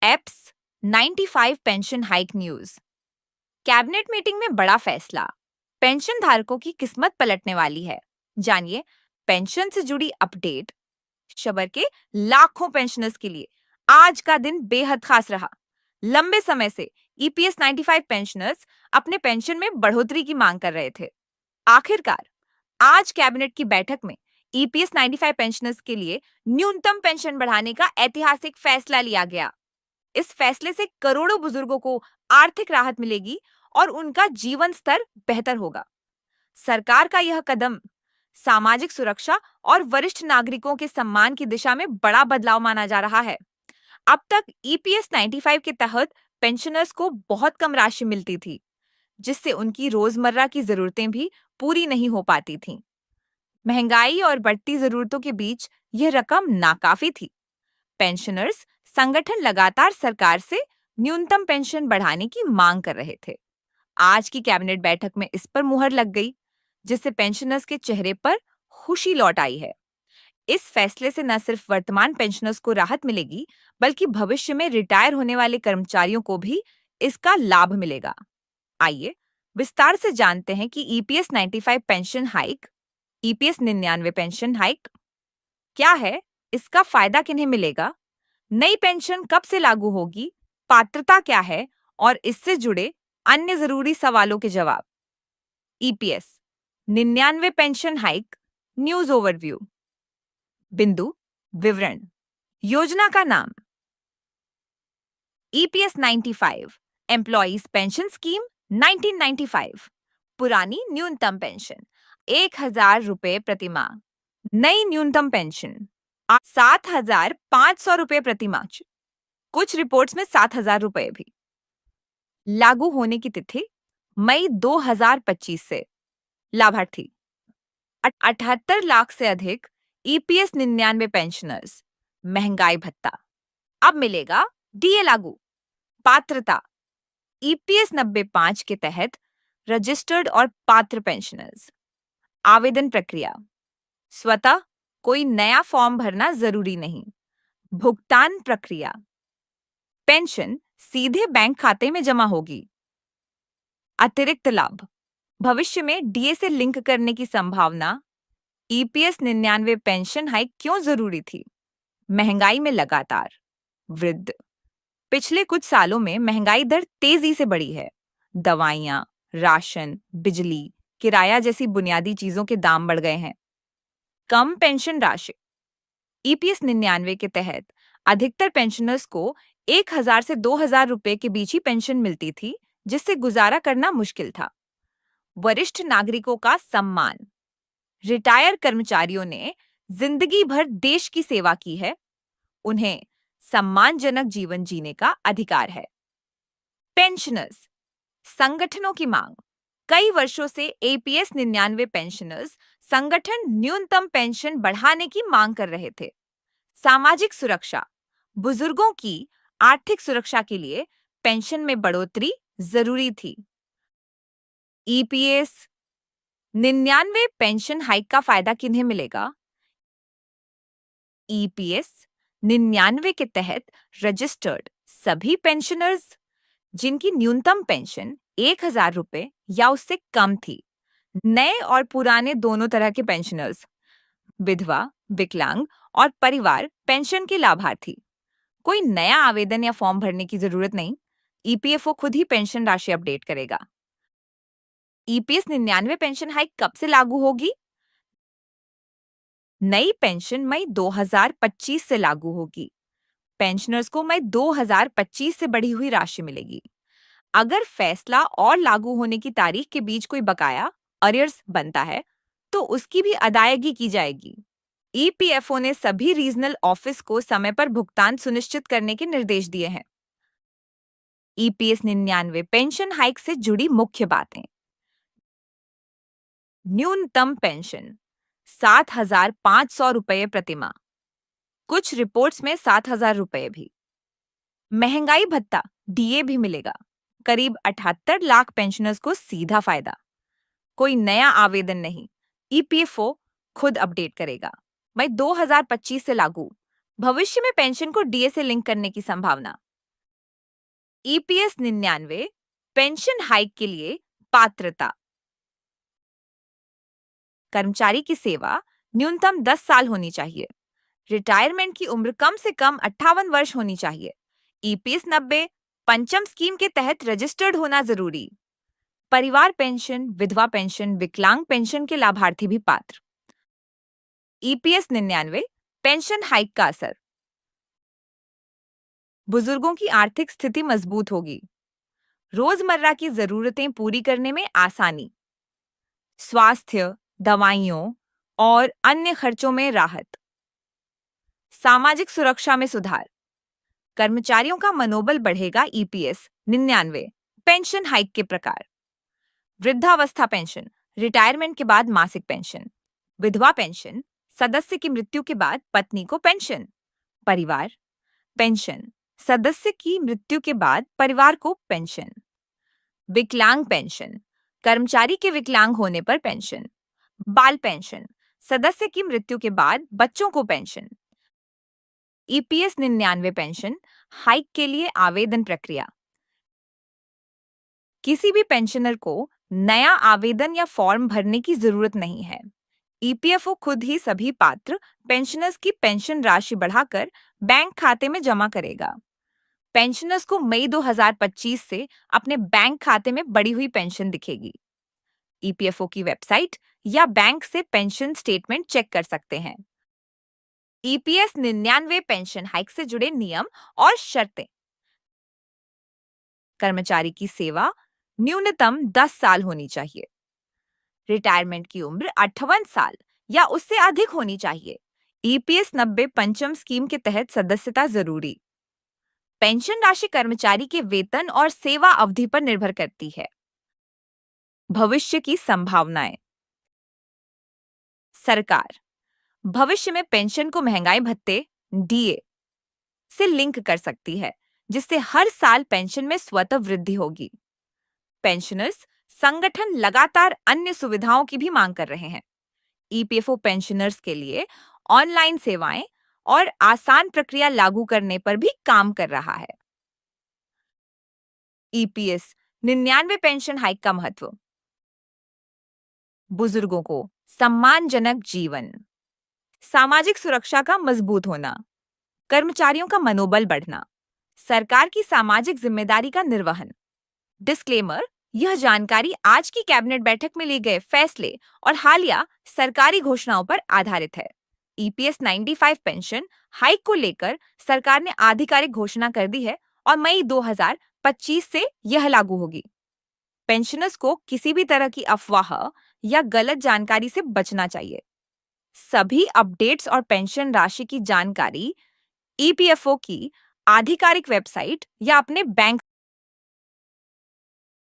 Apps 95 pension hike news. Cabinet meeting में बड़ा फैसला, पेंशन धारकों की किस्मत पलटने वाली है। जानिए पेंशन से जुड़ी अपडेट। शबर के लाखों पेंशनर्स के लिए आज का दिन बेहद खास रहा। लंबे समय से ईपीएस 95 पेंशनर्स अपने पेंशन में बढ़ोतरी की मांग कर रहे थे। आखिरकार आज कैबिनेट की बैठक में ईपीएस 95 पेंशनर्स के लिए न्यूनतम पेंशन बढ़ाने का ऐतिहासिक फैसला लिया गया। इस फैसले से करोड़ों बुजुर्गों को आर्थिक राहत मिलेगी और उनका जीवन स्तर बेहतर होगा। सरकार का यह कदम सामाजिक सुरक्षा और वरिष्ठ नागरिकों के सम्मान की दिशा में बड़ा बदलाव माना जा रहा है। अब तक ईपीएस 95 के तहत पेंशनर्स को बहुत कम राशि मिलती थी, जिससे उनकी रोजमर्रा की जरूरतें भी पूरी नहीं हो पाती थीं। महंगाई और बढ़ती जरूरतों के बीच यह रकम नाकाफी थी। पेंशनर्स संगठन लगातार सरकार से न्यूनतम पेंशन बढ़ाने की मांग कर रहे थे। आज की कैबिनेट बैठक में इस पर मुहर लग गई, जिससे पेंशनर्स के चेहरे पर खुशी लौट आई है। इस फैसले से न सिर्फ वर्तमान पेंशनर्स को राहत मिलेगी, बल्कि भविष्य में रिटायर होने वाले कर्मचारियों को भी इसका लाभ मिलेगा। आइए विस्तार से जानते हैं कि EPS 95 pension hike, EPS 99 pension hike क्या है, इसका फायदा किन्हें मिलेगा, नई पेंशन कब से लागू होगी, पात्रता क्या है और इससे जुड़े अन्य जरूरी सवालों के जवाब। EPS 99 pension hike news overview. बिंदु विवरण। योजना का नाम ईपीएस 95 एम्प्लॉइज पेंशन स्कीम 1995। पुरानी न्यूनतम पेंशन 1000 रुपए प्रति माह। नई न्यूनतम पेंशन 7500 रुपए प्रति माह। कुछ रिपोर्ट्स में 7000 रुपए भी। लागू होने की तिथि मई 2025 से। लाभार्थी 78 लाख से अधिक ईपीएस 99 पेंशनर्स। महंगाई भत्ता अब मिलेगा डीए लागू। पात्रता ईपीएस 95 के तहत रजिस्टर्ड और पात्र पेंशनर्स। आवेदन प्रक्रिया स्वतः कोई नया फॉर्म भरना जरूरी नहीं। भुगतान प्रक्रिया पेंशन सीधे बैंक खाते में जमा होगी। अतिरिक्त लाभ भविष्य में डीए से लिंक करने की संभावना। ईपीएस 99 पेंशन हाइक क्यों जरूरी थी? महंगाई में लगातार वृद्धि। पिछले कुछ सालों में महंगाई दर तेजी से बढ़ी है। दवाइयां, राशन, बिजली, किराया जैसी बुनियादी चीजों के दाम बढ़ गए हैं। कम पेंशन राशि ईपीएस 99 के तहत अधिकतर पेंशनर्स को 1000 से 2000 रुपए के बीच ही पेंशन मिलती थी, जिससे गुजारा करना मुश्किल था। वरिष्ठ नागरिकों का सम्मान रिटायर कर्मचारियों ने जिंदगी भर देश की सेवा की है, उन्हें सम्मानजनक जीवन जीने का अधिकार है। पेंशनर्स संगठनों की मांग कई वर्षों से ईपीएस 99 पेंशनर्स संगठन न्यूनतम पेंशन बढ़ाने की मांग कर रहे थे। सामाजिक सुरक्षा बुजुर्गों की आर्थिक सुरक्षा के लिए पेंशन में बढ़ोतरी जरूरी थी। ईपीएस 99 पेंशन हाइक का फायदा किन्हें मिलेगा? ईपीएस 99 के तहत रजिस्टर्ड सभी पेंशनर्स जिनकी न्यूनतम पेंशन 1000 रुपए या उससे कम थी। नए और पुराने दोनों तरह के पेंशनर्स, विधवा, विकलांग और परिवार पेंशन के लाभार्थी। कोई नया आवेदन या फॉर्म भरने की जरूरत नहीं। ईपीएफओ खुद ही पेंशन राशि अपडेट करेगा। ईपीएस 99 पेंशन हाइक कब से लागू होगी? नई पेंशन मई 2025 से लागू होगी। पेंशनर्स को मई 2025 से बढ़ी हुई राशि मिलेगी। अगर फैसला और लागू होने की तारीख के बीच कोई बकाया अरियर्स बनता है, तो उसकी भी अदायगी की जाएगी। ईपीएफओ ने सभी रीजनल ऑफिस को समय पर भुगतान सुनिश्चित करने के निर्देश दिए हैं। ईपीएस 99 पेंशन हाइक से जुड़ी मुख्य बातें। न्यूनतम पेंशन 7500 रुपये प्रति माह। कुछ रिपोर्ट्स में 7000 रुपये भी। महंगाई भत्ता डीए भी मिलेगा। करीब 78 लाख पेंशनर्स को सीधा फायदा। कोई नया आवेदन नहीं, ईपीएफओ खुद अपडेट करेगा। मई 2025 से लागू। भविष्य में पेंशन को डीए से लिंक करने की संभावना। ईपीएस 99 पेंशन हाइक के लिए पात्रता। कर्मचारी की सेवा न्यूनतम 10 साल होनी चाहिए। रिटायरमेंट की उम्र कम से कम 58 वर्ष होनी चाहिए। ईपीएस 90 पंचम स्कीम के तहत रजिस्टर्ड होना जरूरी। परिवार पेंशन, विधवा पेंशन, विकलांग पेंशन के लाभार्थी भी पात्र। ईपीएस 99 पेंशन हाइक का असर। बुजुर्गों की आर्थिक स्थिति मजबूत होगी। रोजमर्रा की जरूरतें पूरी करने में आसानी। स्वास्थ्य, दवाइयों और अन्य खर्चों में राहत। सामाजिक सुरक्षा में सुधार। कर्मचारियों का मनोबल बढ़ेगा। ईपीएस 99 पेंशन हाइक के प्रकार। वृद्धावस्था पेंशन, रिटायरमेंट के बाद मासिक पेंशन। विधवा पेंशन, सदस्य की मृत्यु के बाद पत्नी को पेंशन। परिवार पेंशन, सदस्य की मृत्यु के बाद परिवार को पेंशन। विकलांग पेंशन, कर्मचारी के विकलांग होने पर पेंशन। बाल पेंशन, सदस्य की मृत्यु के बाद बच्चों को पेंशन। ईपीएस 99 पेंशन हाइक के लिए आवेदन प्रक्रिया। किसी भी पेंशनर को नया आवेदन या फॉर्म भरने की जरूरत नहीं है। ईपीएफओ खुद ही सभी पात्र पेंशनर्स की पेंशन राशि बढ़ाकर बैंक खाते में जमा करेगा। पेंशनर्स को मई 2025 से अपने बैंक खाते में बढ़ी हुई पेंशन दिखेगी। ईपीएफओ की वेबसाइट या बैंक से पेंशन स्टेटमेंट चेक कर सकते हैं। ईपीएस 99 पेंशन हाइक से जुड़े नियम और शर्तें। कर्मचारी की सेवा न्यूनतम 10 साल होनी चाहिए। रिटायरमेंट की उम्र 58 साल या उससे अधिक होनी चाहिए। ईपीएस 90 पंचम स्कीम के तहत सदस्यता जरूरी। पेंशन राशि कर्मचारी के वेतन और सेवा अवधि पर निर्भर करती है। भविष्य की संभावनाएं। सरकार भविष्य में पेंशन को महंगाई भत्ते डीए से लिंक कर सकती है, जिससे हर साल पेंशन में स्वतः वृद्धि होगी। पेंशनर्स संगठन लगातार अन्य सुविधाओं की भी मांग कर रहे हैं। ईपीएफओ पेंशनर्स के लिए ऑनलाइन सेवाएं और आसान प्रक्रिया लागू करने पर भी काम कर रहा है। ईपीएस 99 पेंशन हाइक का महत्व। बुजुर्गों को सम्मानजनक जीवन, सामाजिक सुरक्षा का मजबूत होना, कर्मचारियों का मनोबल बढ़ना, सरकार की सामाजिक जिम्मेदारी का निर्वहन। डिस्क्लेमर, यह जानकारी आज की कैबिनेट बैठक में लिए गए फैसले और हालिया सरकारी घोषणाओं पर आधारित है। ईपीएस 95 पेंशन हाइक को लेकर सरकार ने आधिकारिक घोषणा कर दी है और मई 2025 से यह लागू होगी। पेंशनर्स को किसी भी तरह की अफवाह या गलत जानकारी से बचना चाहिए। सभी अपडेट्स और पेंशन राशि की जानकारी ईपीएफओ की आधिकारिक वेबसाइट या अपने बैंक